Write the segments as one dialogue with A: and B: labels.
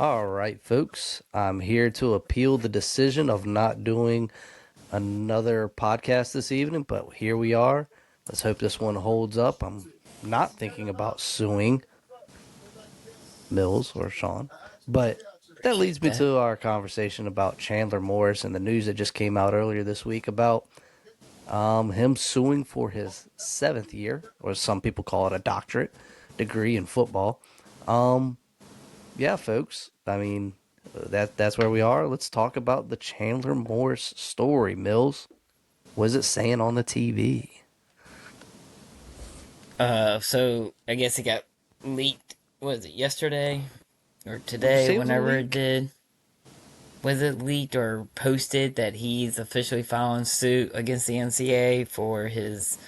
A: All right, folks. I'm here to appeal the decision of not doing another podcast this evening, but here we are. Let's hope this one holds up. I'm not thinking about suing Mills or Sean, but that leads
B: Appreciate
A: me
B: that.
A: to our conversation about Chandler Morris and the news that just came out earlier this week about him suing for his seventh year, or some people call it a doctorate degree in football. Um, yeah, folks. I mean, that's where we are. Let's talk about the Chandler Morris story. Mills, what is it saying on the TV?
B: So I guess it got leaked. Was it yesterday or
A: Would you
B: today?
A: say it was a
B: Whenever it
A: leak?
B: did, was it leaked or posted that he's officially filing suit against the NCAA for his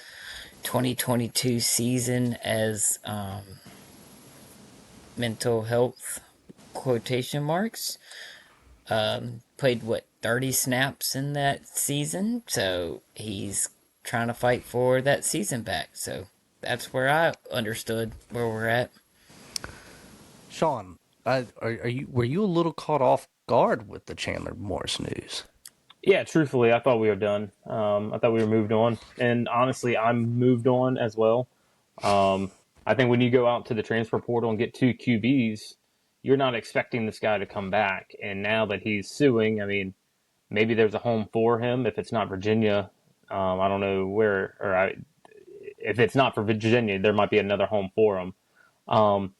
B: 2022 season as mental health quotation marks? Played what 30 snaps in that season, so he's trying to fight for that season back. So that's where I understood where we're at.
A: Sean, are you were you a little caught off guard with the Chandler Morris news?
C: Yeah, truthfully, I thought we were done. I thought we were moved on, and honestly, I'm moved on as well. Um, I think when you go out to the transfer portal and get two QBs, you're not expecting this guy to come back. And now that he's suing, I mean, maybe there's a home for him. If it's not Virginia, I don't know where, if it's not for Virginia, there might be another home for him. Um,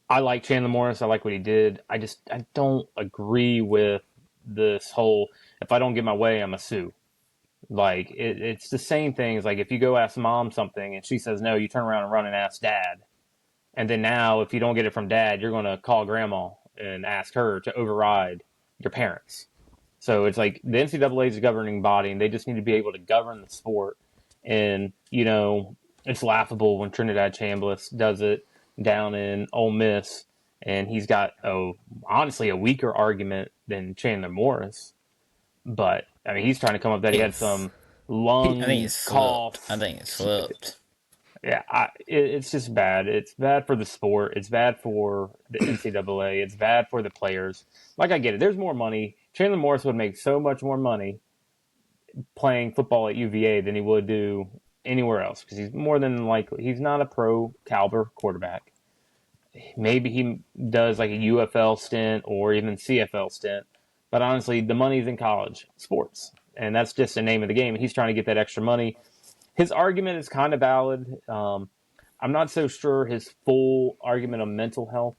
C: I like Chandler Morris. I like what he did. I don't agree with this whole if I don't get my way, I'm a sue. Like it's the same thing as like if you go ask mom something and she says no, you turn around and run and ask dad. And then now if you don't get it from dad, you're going to call grandma and ask her to override your parents. So it's like the NCAA is a governing body and they just need to be able to govern the sport. And, it's laughable when Trinidad Chambliss does it down in Ole Miss and he's got, honestly, a weaker argument than Chandler Morris. But, I mean, he's trying to come up that he had
B: It's,
C: some
B: I think
C: lung
B: it's flipped. I
C: cough.
B: think it's flipped.
C: Yeah, it's just bad. It's bad for the sport. It's bad for the NCAA. It's bad for the players. Like, I get it. There's more money. Chandler Morris would make so much more money playing football at UVA than he would do anywhere else because he's more than likely he's not a pro caliber quarterback. Maybe he does like a UFL stint or even CFL stint, but honestly, the money's in college sports, and that's just the name of the game. And he's trying to get that extra money. His argument is kind of valid. I'm not so sure his full argument on mental health.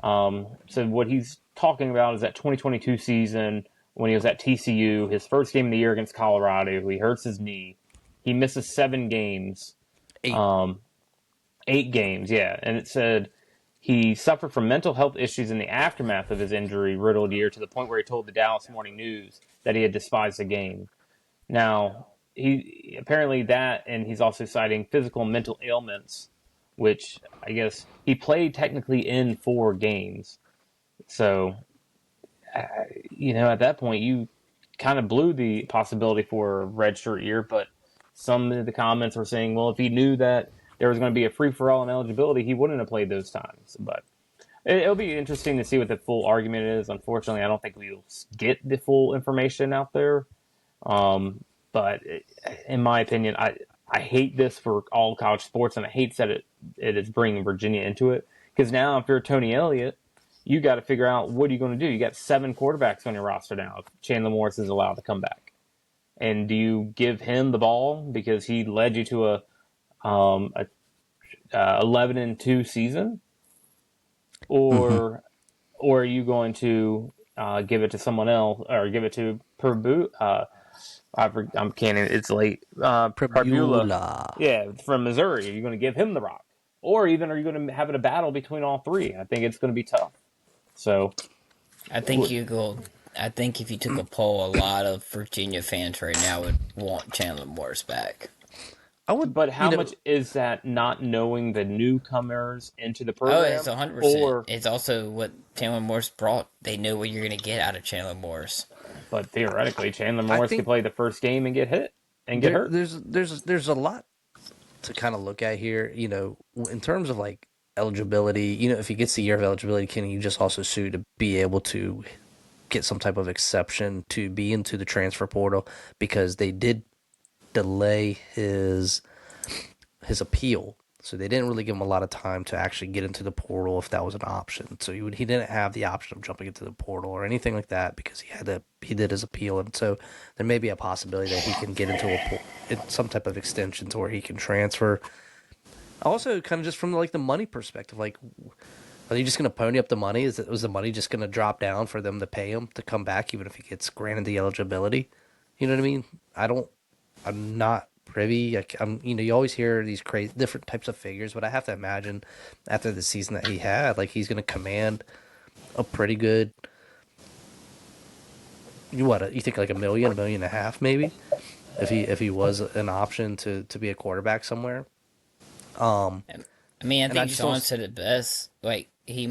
C: So what he's talking about is that 2022 season when he was at TCU, his first game of the year against Colorado, he hurts his knee. He misses 7 games,
A: Eight.
C: um, 8 games, yeah. And it said he suffered from mental health issues in the aftermath of his injury riddled year to the point where he told the Dallas Morning News that he had despised the game. Now, he apparently that, and he's also citing physical and mental ailments, which I guess he played technically in 4 games. So, at that point, you kind of blew the possibility for a redshirt year. But some of the comments were saying, well, if he knew that there was going to be a free for all in eligibility, he wouldn't have played those times. But it'll be interesting to see what the full argument is. Unfortunately, I don't think we'll get the full information out there. But in my opinion, I hate this for all college sports, and I hate that it is bringing Virginia into it. Because now, if you're Tony Elliott, you got to figure out what are you going to do. You got 7 quarterbacks on your roster now. If Chandler Morris is allowed to come back, and do you give him the ball because he led you to a 11-2 season,
A: Mm-hmm.
C: or are you going to give it to someone else or give it to Purdue? I'm can't. It's late. Parbula,
A: Pribula.
C: yeah, from Missouri. Are you going to give him the rock, or even are you going to have it a battle between all three? I think it's going to be tough. So,
B: I think you go. I think if you took a poll, a lot of Virginia fans right now would want Chandler Morris back.
A: I would,
C: but how much is that not knowing the newcomers into the
B: Oh, it's
C: program,
B: 100%.
C: or
B: It's also what Chandler Morris brought. They know what you're going to get out of Chandler Morris.
C: but theoretically Chandler
A: I
C: Morris could
A: think
C: play the first game and get hit and get
A: there,
C: hurt?
A: there's there's there's a lot to kind of look at here. In terms of like eligibility. You know, if he gets the year of eligibility, can he just also sue to be able to get some type of exception to be into the transfer portal, because they did delay his appeal. So they didn't really give him a lot of time to actually get into the portal if that was an option. So he didn't have the option of jumping into the portal or anything like that because he did his appeal, and so there may be a possibility that he can get into some type of extension to where he can transfer. Also, kind of just from like the money perspective, like, are they just going to pony up the money? Was the money just going to drop down for them to pay him to come back, even if he gets granted the eligibility? You know what I mean? I'm not privy. You always hear these crazy different types of figures, but I have to imagine after the season that he had, like, he's going to command a pretty good. You think like a million and a half, maybe, if he was an option to be a quarterback somewhere.
B: I mean, I
A: And I
B: think
A: just
B: Sean
A: don't.
B: said it best. Like he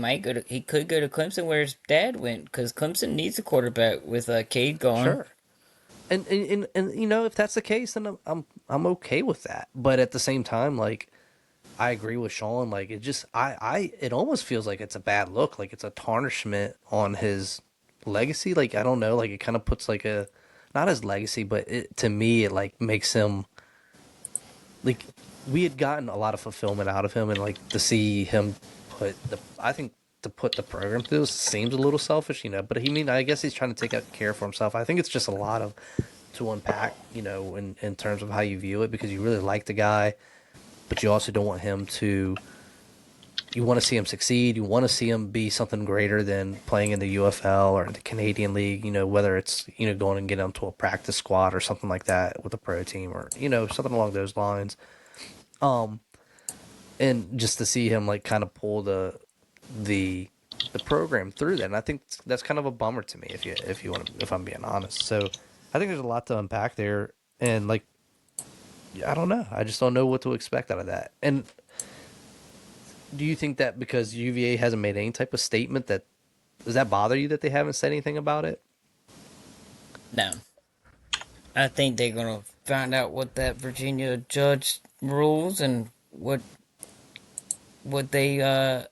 B: could go to Clemson where his dad went because Clemson needs a quarterback with Cade gone.
A: Sure. And if that's the case, then I'm okay with that. But at the same time, like, I agree with Sean. Like, it just it almost feels like it's a bad look. Like, it's a tarnishment on his legacy. Like, I don't know. Like, it kind of puts like a, not his legacy, but to me it like makes him, like, we had gotten a lot of fulfillment out of him, and like to see him I think to put the program through seems a little selfish, But I guess he's trying to take care for himself. I think it's just a lot of to unpack, in terms of how you view it, because you really like the guy, but you also don't want him to. You want to see him succeed. You want to see him be something greater than playing in the UFL or in the Canadian League. Whether it's going and getting him to a practice squad or something like that with a pro team, or something along those lines. And just to see him like kind of pull the the program through that. And I think that's kind of a bummer to me, if I'm being honest. So I think there's a lot to unpack there, and like, I don't know. I just don't know what to expect out of that. And do you think that because UVA hasn't made any type of statement, that does that bother you that they haven't said anything about it?
B: No, I think they're gonna find out what that Virginia judge rules and what they.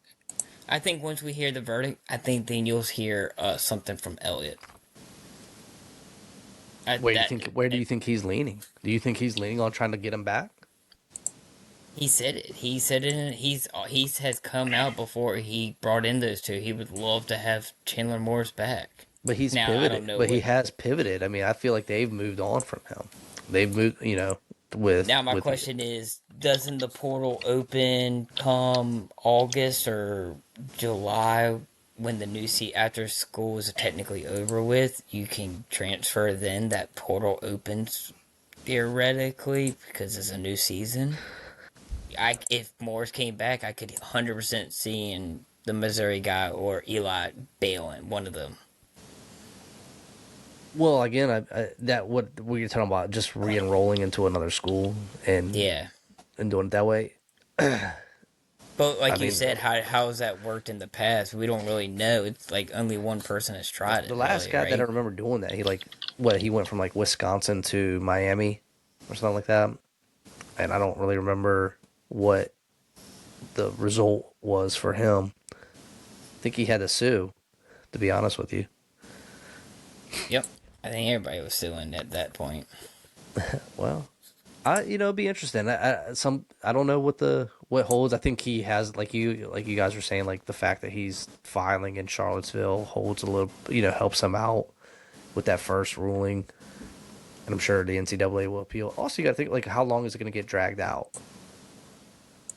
B: I think once we hear the verdict, I think then you'll hear something from Elliot.
A: Where do you think he's leaning? Do you think he's leaning on trying to get him back?
B: He said it. He said it. He's has come out before he brought in those two. He would love to have Chandler Morris back.
A: But he's
B: Now I
A: pivoted.
B: don't know
A: But he
B: what.
A: has pivoted. I mean, I feel like they've moved on from him. They've moved, with
B: Now my question is, doesn't the portal open come August or July when the new seat after school is technically over with? You can transfer then. That portal opens theoretically because it's a new season. If Morris came back, I could 100% see in the Missouri guy or Eli bailing one of them.
A: Well, again, that what we were talking about, just re-enrolling into another school and
B: Yeah,
A: doing it that way.
B: but
A: I
B: like you
A: mean,
B: said, how has that worked in the past? We don't really know. It's like only one person has tried
A: the
B: it,
A: last
B: really,
A: guy that I
B: right?
A: remember doing that, he went from like Wisconsin to Miami or something like that, and I don't really remember what the result was for him. I think he had to sue, to be honest with you.
B: Yep. I think everybody was suing at that point.
A: Well, it'd be interesting. I don't know what holds. I think he has, like you guys were saying, like the fact that he's filing in Charlottesville holds a little, helps him out with that first ruling, and I'm sure the NCAA will appeal. Also, you got to think, like, how long is it going to get dragged out?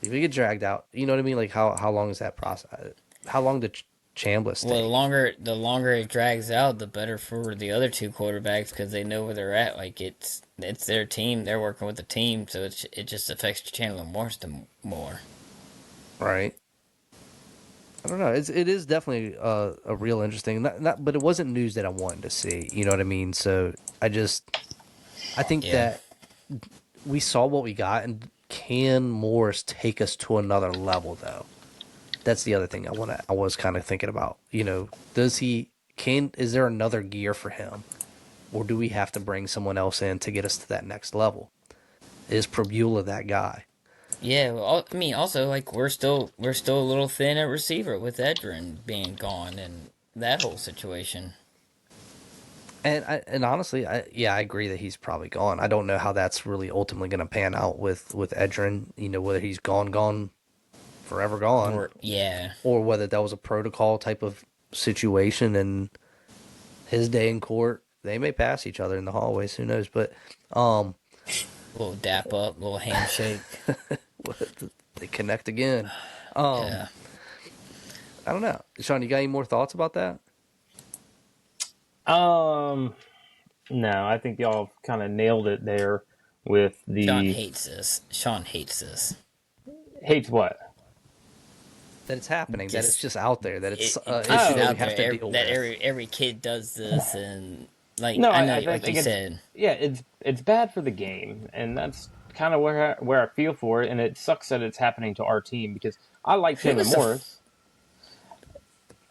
A: If it get dragged out, you know what I mean? Like, how long is that process? How long did Chambliss
B: Well,
A: take?
B: the longer it drags out, the better for the other two quarterbacks because they know where they're at. Like it's their team. They're working with the team, so it just affects Chandler Morris more.
A: Right. I don't know. It is definitely a real interesting, but it wasn't news that I wanted to see. You know what I mean? So I think
B: Yeah.
A: that we saw what we got, and can Morris take us to another level, though? That's the other thing I was kind of thinking about. Does he can is there another gear for him, or do we have to bring someone else in to get us to that next level? Is Probula that guy?
B: Yeah, well, I mean, also like we're still a little thin at receiver with Edrin being gone and that whole situation.
A: And honestly, I agree that he's probably gone. I don't know how that's really ultimately going to pan out with Edrin. Whether he's gone, forever gone,
B: Or yeah,
A: or whether that was a protocol type of situation and his day in court. They may pass each other in the hallways. Who knows? But um,
B: little dap up, little handshake.
A: they connect again. Um,
B: Yeah,
A: I don't know. Sean, you got any more thoughts about that?
C: Um, no, I think y'all kind of nailed it there with
B: Sean
C: the
B: hates this. Sean hates this.
C: hates what?
A: That it's happening. That it's
B: Just
A: just out there. That it's an
B: it's
A: issue
B: just
A: that we
B: out
A: have
B: there.
A: to deal
B: That
A: with.
B: every kid does this, and like
C: No,
B: I know,
C: I
B: like you
C: think it's
B: said,
C: yeah, it's bad for the game, and that's kind of where I feel for it, and it sucks that it's happening to our team because I like
B: who
C: Chandler
B: was the
C: Morris,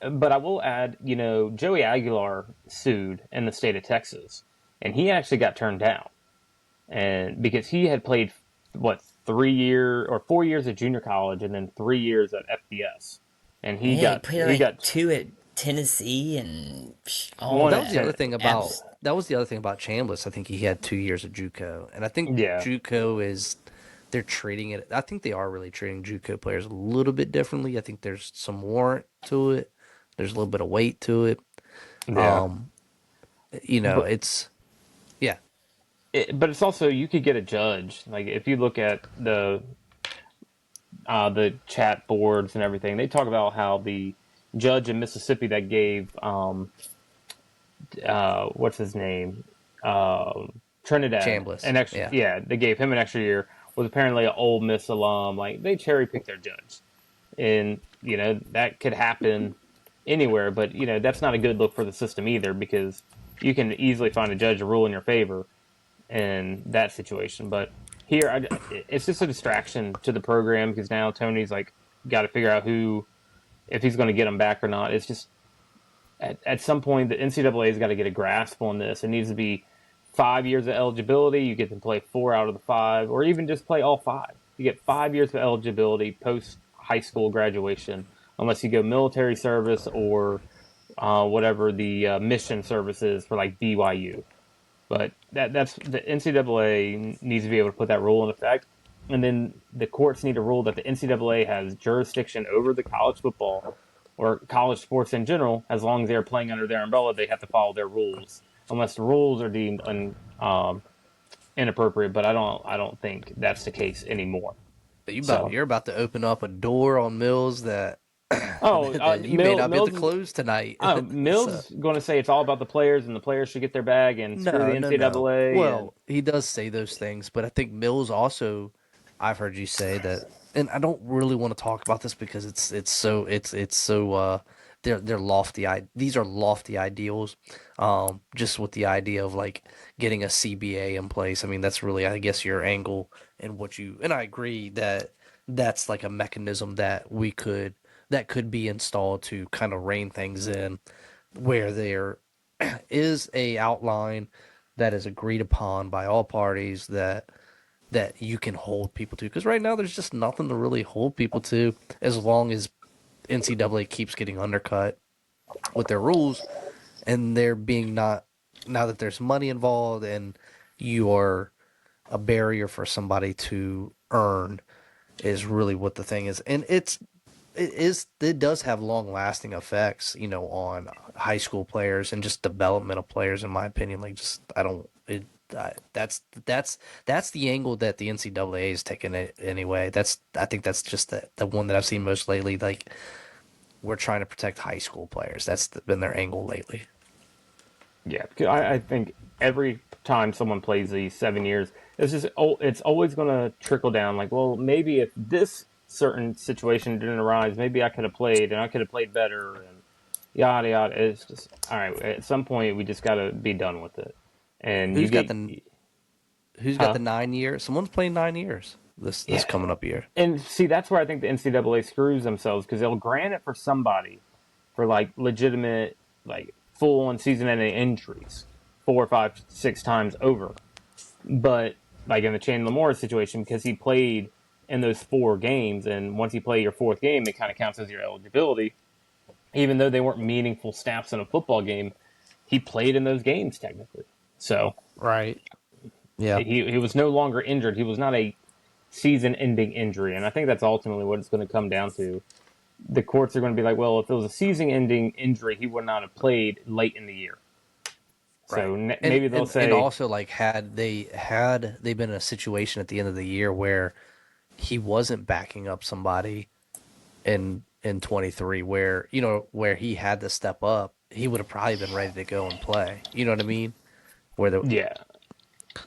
C: but I will add, Joey Aguilar sued in the state of Texas, and he actually got turned down, and because he had played what 3 year or 4 years at junior college and then 3 years at FBS, and he
B: yeah, he
C: got
B: played
C: he
B: like
C: got
B: two at Tennessee and all
C: one
A: That
C: at
A: was the other
B: that.
A: thing
B: Abs-
A: about that was the other thing about Chambliss. I think he had 2 years of JUCO, and I think
C: yeah,
A: JUCO is they're treating it. I think they are really treating JUCO players a little bit differently. I think there's some warrant to it. There's a little bit of weight to it.
C: yeah.
A: Um,
C: But
A: it's yeah,
C: but it's also you could get a judge. Like if you look at the chat boards and everything, they talk about how the judge in Mississippi that gave what's his name Trinidad
A: Chambliss.
C: an extra
A: Yeah,
C: yeah they gave him an extra year was apparently an Ole Miss alum. Like they cherry picked their judge, and that could happen anywhere. But that's not a good look for the system either because you can easily find a judge to rule in your favor in that situation. But here, it's just a distraction to the program because now Tony's like got to figure out who, if he's going to get him back or not. It's just at some point the NCAA's got to get a grasp on this. It needs to be 5 years of eligibility. You get to play 4 out of the 5, or even just play all 5. You get 5 years of eligibility post high school graduation, unless you go military service or whatever the mission service is for like BYU. But that's the NCAA needs to be able to put that rule in effect, and then the courts need to rule that the NCAA has jurisdiction over the college football or college sports in general. As long as they're playing under their umbrella, they have to follow their rules, unless the rules are deemed inappropriate. But I don't think that's the case anymore. So,
A: you're about to open up a door on Mills that
C: oh,
A: that you may not be able to
C: Mills
A: close tonight.
C: Mills
A: So
C: is going to say it's all about the players, and the players should get their bag, and screw the
A: no.
C: NCAA. And
A: Well, he does say those things, but I think Mills also. I've heard you say that, and I don't really want to talk about this because it's so they're lofty. These are lofty ideals. Just with the idea of like getting a CBA in place. I mean, that's really I guess your angle and what you and I agree that that's like a mechanism that could be installed to kind of rein things in where there is a outline that is agreed upon by all parties that you can hold people to because right now there's just nothing to really hold people to as long as NCAA keeps getting undercut with their rules and there being not now that there's money involved and you are a barrier for somebody to earn is really what the thing is and it does have long lasting effects, on high school players and just developmental players. In my opinion, like just I don't. That's the angle that the NCAA is taking it anyway. I think that's just the one that I've seen most lately. Like we're trying to protect high school players. Been their angle lately.
C: yeah, I think every time someone plays these 7 years, it's always going to trickle down. Like, well, maybe if this certain situation didn't arise, maybe I could have played and I could have played better and yada yada. It's just all right. At some point, we just got to be done with it. And you
A: Who's got
C: get,
A: the Who's got the
C: huh?
A: 9 years? Someone's playing 9 years this
C: Yeah.
A: coming up year.
C: And see, that's where I think the NCAA screws themselves because they'll grant it for somebody for like legitimate, like full on season ending injuries 4, 5, 6 times over. But like in the Chandler Morris situation, because he played in those 4 games, and once you play your 4th game, it kind of counts as your eligibility. Even though they weren't meaningful snaps in a football game, he played in those games technically. So
A: Right. Yeah.
C: he was no longer injured. He was not a season-ending injury, and I think that's ultimately what it's going to come down to. The courts are going to be like, well, if it was a season-ending injury, he would not have played late in the year. So
A: Right.
C: maybe they'll
A: And
C: say,
A: also like had they been in a situation at the end of the year where he wasn't backing up somebody in 23 where where he had to step up, he would have probably been ready to go and play. You know what I mean? Where the
C: yeah,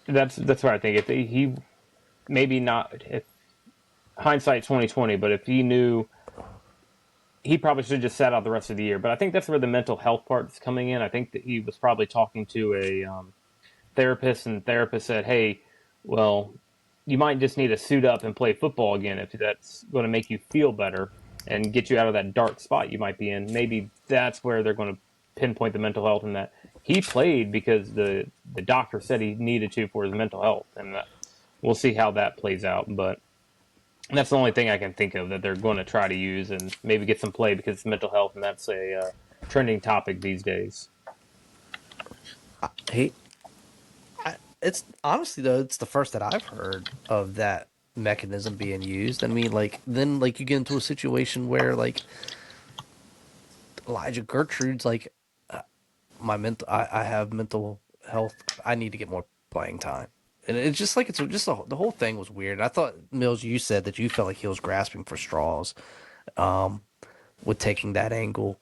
C: that's what I think. If he maybe not, if hindsight 2020, but if he knew, he probably should have just sat out the rest of the year. But I think that's where the mental health part is coming in. I think that he was probably talking to a therapist, and the therapist said, hey, well, you might just need to suit up and play football again if that's going to make you feel better and get you out of that dark spot you might be in. Maybe that's where they're going to pinpoint the mental health, and that he played because the doctor said he needed to for his mental health, and we'll see how that plays out. But that's the only thing I can think of that they're going to try to use and maybe get some play because it's mental health, and that's a trending topic these days.
A: he it's honestly though it's the first that I've heard of that mechanism being used. I mean, like then like you get into a situation where like Elijah Gertrude's like I have mental health. I need to get more playing time. And it's just like the whole thing was weird. I thought Mills, you said that you felt like he was grasping for straws, with taking that angle,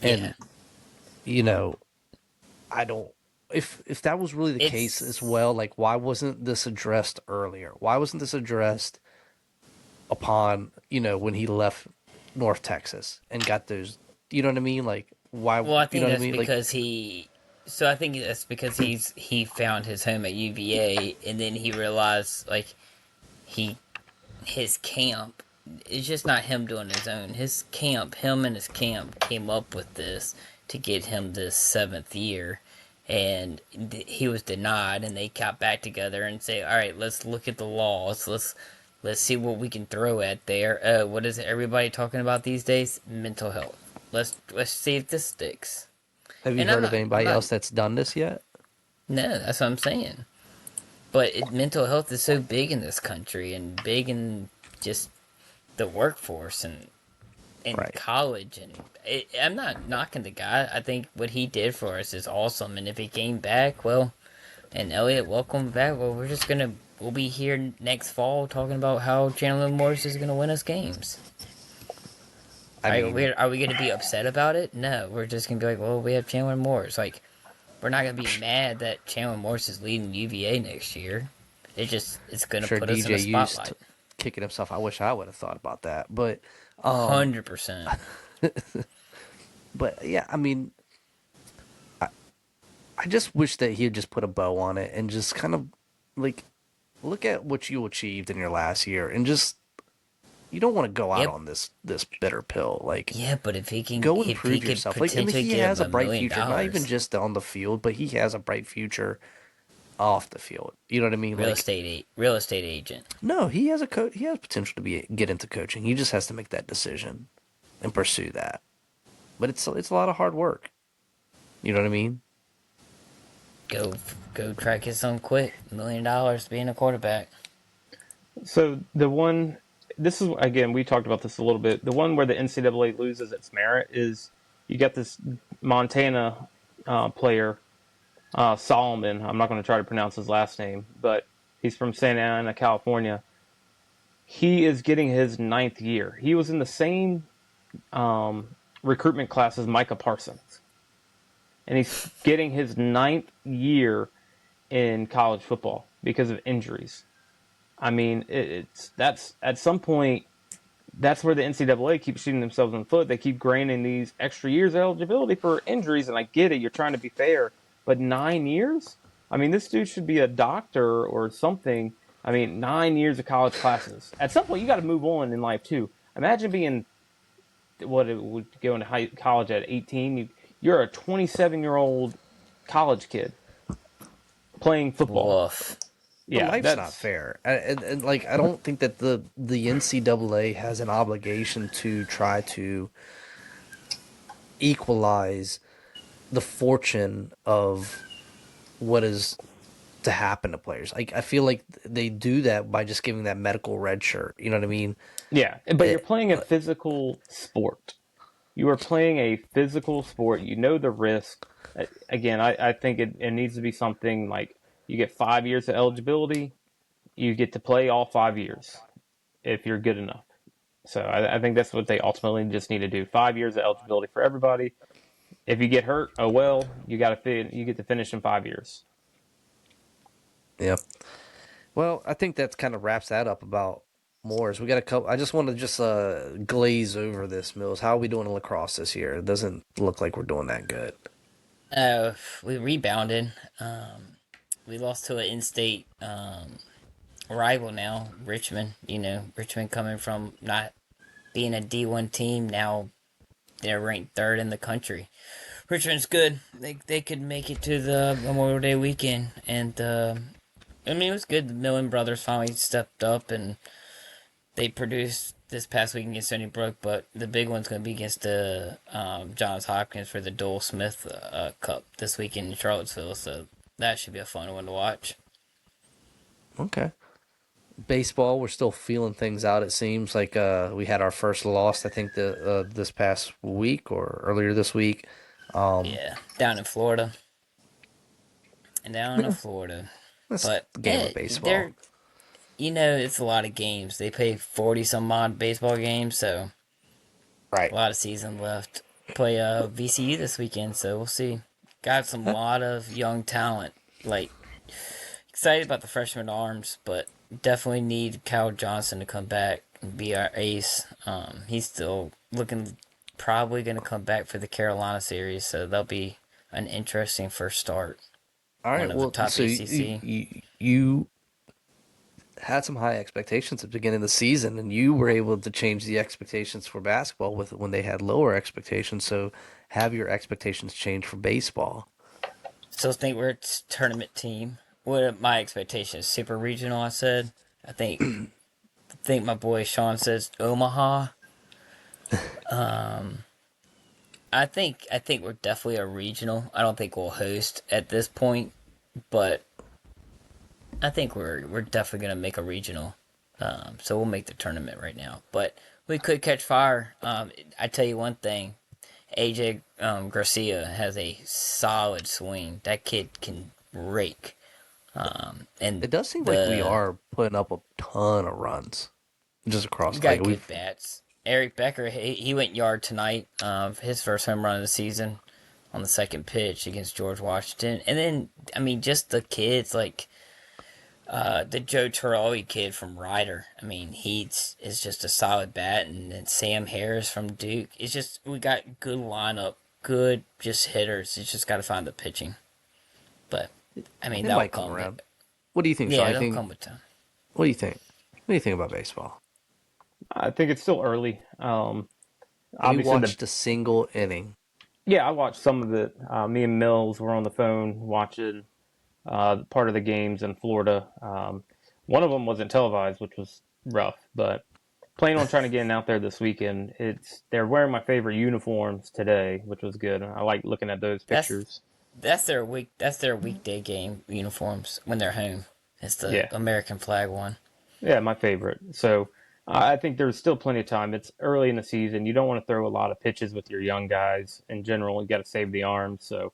B: Yeah.
A: and you know, I don't. If that was really the case as
B: It's
A: well, like why wasn't this addressed earlier? Why wasn't this addressed upon when he left North Texas and got those? You know what I mean? Like why?
B: Well, I
A: You
B: think
A: know what I
B: that's
A: mean? Like
B: because he. So I think that's because he found his home at UVA, and then he realized like he his camp. It's just not him doing his own. His camp, him and his camp came up with this to get him this 7th year, and he was denied. And they got back together and say, "All right, let's look at the laws. Let's see what we can throw at there. What is everybody talking about these days? Mental health. Let's see if this sticks."
A: have you
B: And
A: heard of
B: I'm
A: anybody
B: not.
A: else that's done this yet?
B: No, that's what I'm saying. But mental health is so big in this country and big in just the workforce and in
A: Right.
B: college. And I'm not knocking the guy. I think what he did for us is awesome. And if he came back, well, and Elliot, welcome back. Well, we'll be here next fall talking about how Chandler Morris is gonna win us games.
A: I mean,
B: Are we gonna be upset about it? No, we're just gonna be like, well, we have Chandler Morris. Like, we're not gonna be mad that Chandler Morris is leading UVA next year. It's gonna
A: sure
B: put us in
A: DJ
B: a
A: used
B: spotlight.
A: kicking himself. I wish I would have thought about that, but
B: 100%.
A: yeah, I mean, I just wish that he had just put a bow on it and just kind of like look at what you achieved in your last year and just you don't want to go out
B: Yep.
A: on this bitter pill. Like
B: Yeah, but
A: go and
B: if he
A: prove
B: could
A: yourself. Like I mean,
B: potentially
A: he
B: get him
A: has a
B: a
A: bright
B: million
A: future, not even
B: dollars,
A: just on the field, but he has a bright future off the field. You know what I mean? Like
B: real estate agent.
A: no, he has he has potential to be get into coaching. He just has to make that decision and pursue that. But it's a lot of hard work. You know what I mean?
B: Go go track his son quick. $1 million being a quarterback.
C: So the one, this is again, we talked about this a little bit. The one where the NCAA loses its merit is you got this Montana player, Solomon. I'm not going to try to pronounce his last name, but he's from Santa Ana, California. He is getting his 9th year. He was in the same recruitment class as Micah Parsons, and he's getting his 9th year in college football because of injuries. I mean, that's at some point that's where the NCAA keeps shooting themselves in the foot. They keep granting these extra years of eligibility for injuries, and I get it. You're trying to be fair, but 9 years? I mean, this dude should be a doctor or something. I mean, 9 years of college classes. At some point, you got to move on in life too. Imagine being what it would go into college at 18. You're a 27-year-old college kid playing football.
B: Woof.
A: But
C: Yeah,
A: life's not
C: that's
A: fair, and like I don't think that the NCAA has an obligation to try to equalize the fortune of what is to happen to players. Like I feel like they do that by just giving that medical red shirt. You know what I mean?
C: yeah. But you're
A: It,
C: playing a physical sport. You are playing a physical sport. You know the risk. Again, I think it needs to be something like you get 5 years of eligibility. You get to play all 5 years if you're good enough. So I think that's what they ultimately just need to do. 5 years of eligibility for everybody. If you get hurt, oh well, you get to finish in 5 years.
A: yeah. Well, I think that kind of wraps that up about Moors. We got a couple. I just want to just glaze over this, Mills. How are we doing in lacrosse this year? It doesn't look like we're doing that good.
B: We rebounded. We lost to an in-state rival now, Richmond. Richmond coming from not being a D1 team, now they're ranked third in the country. Richmond's good. They could make it to the Memorial Day weekend, and I mean it was good. The Millen brothers finally stepped up and they produced this past week against Stony Brook, but the big one's going to be against the Johns Hopkins for the Dole Smith Cup this weekend in Charlottesville. So that should be a fun one to watch.
A: Okay. Baseball, we're still feeling things out. It seems like we had our first loss. I think the this past week or earlier this week.
B: Yeah, down in Florida. And down in
A: Yeah,
B: Florida.
A: that's
B: But
A: the game of baseball.
B: they're it's a lot of games. They play 40 some odd baseball games, so a
A: Right.
B: lot of season left. Play VCU this weekend, so we'll see. Got some lot of young talent. Like excited about the freshman arms, but definitely need Kyle Johnson to come back and be our ace. He's still looking probably going to come back for the Carolina series, so that'll be an interesting first start.
A: All
B: One
A: right.
B: of the
A: Well,
B: top
A: so
B: ACC.
A: you had some high expectations at the beginning of the season, and you were able to change the expectations for basketball with when they had lower expectations. So, have your expectations changed for baseball?
B: Still think we're a tournament team. What are my expectations? Super regional, I said. I think my boy Sean says Omaha. I think we're definitely a regional. I don't think we'll host at this point, but I think we're definitely gonna make a regional. So we'll make the tournament right now, but we could catch fire. I tell you one thing, AJ Garcia has a solid swing. That kid can rake. And
A: It does seem like we
B: the
A: are putting up a ton of runs just
B: he's
A: across. Like
B: got good
A: we've
B: bats. Eric Becker, he went yard tonight. His first home run of the season on the second pitch against George Washington. And then, I mean, just the kids like the Joe Torelli kid from Ryder. I mean, is just a solid bat, and then Sam Harris from Duke. It's just we got good lineup, good just hitters. You just got to find the pitching. But I mean,
A: it
B: that'll
A: might come
B: come.
A: around. What do you think, Sean?
B: Yeah,
A: You
B: that'll
A: think?
B: come with time.
A: What do you think? What do you think about baseball?
C: I think it's still early.
A: Have you
C: Obviously, the
A: watched a single inning?
C: yeah, I watched some of it. Me and Mills were on the phone watching part of the games in Florida. One of them wasn't televised, which was rough, but planning on trying to get out there this weekend. They're wearing my favorite uniforms today, which was good. I like looking at those
B: That's
C: pictures.
B: that's their weekday game uniforms when they're home. It's the
C: Yeah,
B: American flag one.
C: yeah, my favorite. So I think there's still plenty of time. It's early in the season. You don't want to throw a lot of pitches with your young guys. In general, you got to save the arms. So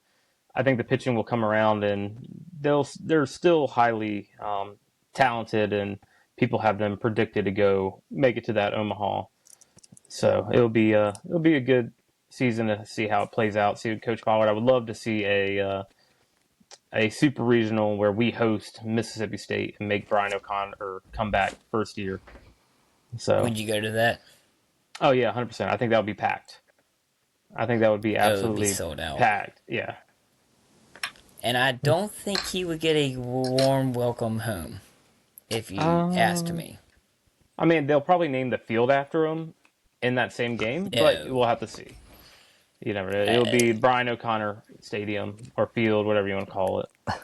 C: I think the pitching will come around, and they're still highly talented, and people have them predicted to go make it to that Omaha. So it'll be a good season to see how it plays out. See Coach Pollard. I would love to see a super regional where we host Mississippi State and make Brian O'Connor come back first year. So
B: Would you go to that?
C: oh yeah, 100%. I think that would be packed. I think that would be
B: Oh, it would be
C: absolutely
B: sold out.
C: packed. Yeah.
B: And I don't think he would get a warm welcome home if you asked
C: Um,
B: me.
C: I mean, they'll probably name the field after him in that same game, but
B: Oh,
C: we'll have to see. You never know. It'll
B: uh,
C: be Brian O'Connor Stadium or field, whatever you want to call it.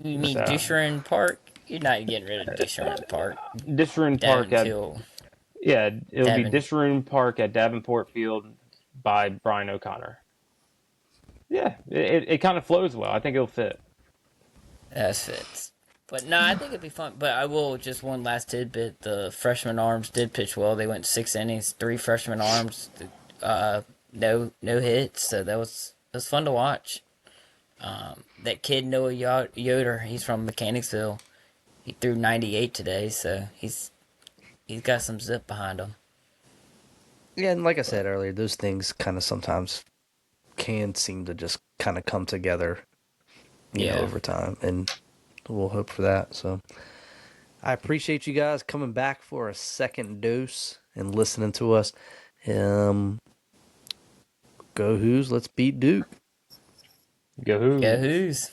B: you mean
C: So,
B: Dusherin Park? You're not getting rid of Disharum Park.
C: Disharoon Park at
B: Davenport.
C: it would be
B: Davin.
C: Disharoon Park at Davenport Field by Brian O'Connor. Yeah, it kind of flows well. I think it'll fit.
B: That fits. But no, I think it'd be fun. But I will just one last tidbit: the freshman arms did pitch well. They went 6 innings, three freshman arms, no hits. So that was fun to watch. That kid Noah Yoder, he's from Mechanicsville. He threw 98 today, so he's got some zip behind him.
A: Yeah, and like I said earlier, those things kind of sometimes can seem to just kind of come together,
B: Yeah.
A: over time, and we'll hope for that. So I appreciate you guys coming back for a second dose and listening to us. Um, go Who's, let's beat Duke.
C: Go
B: Go
C: Hoos.
B: Who's.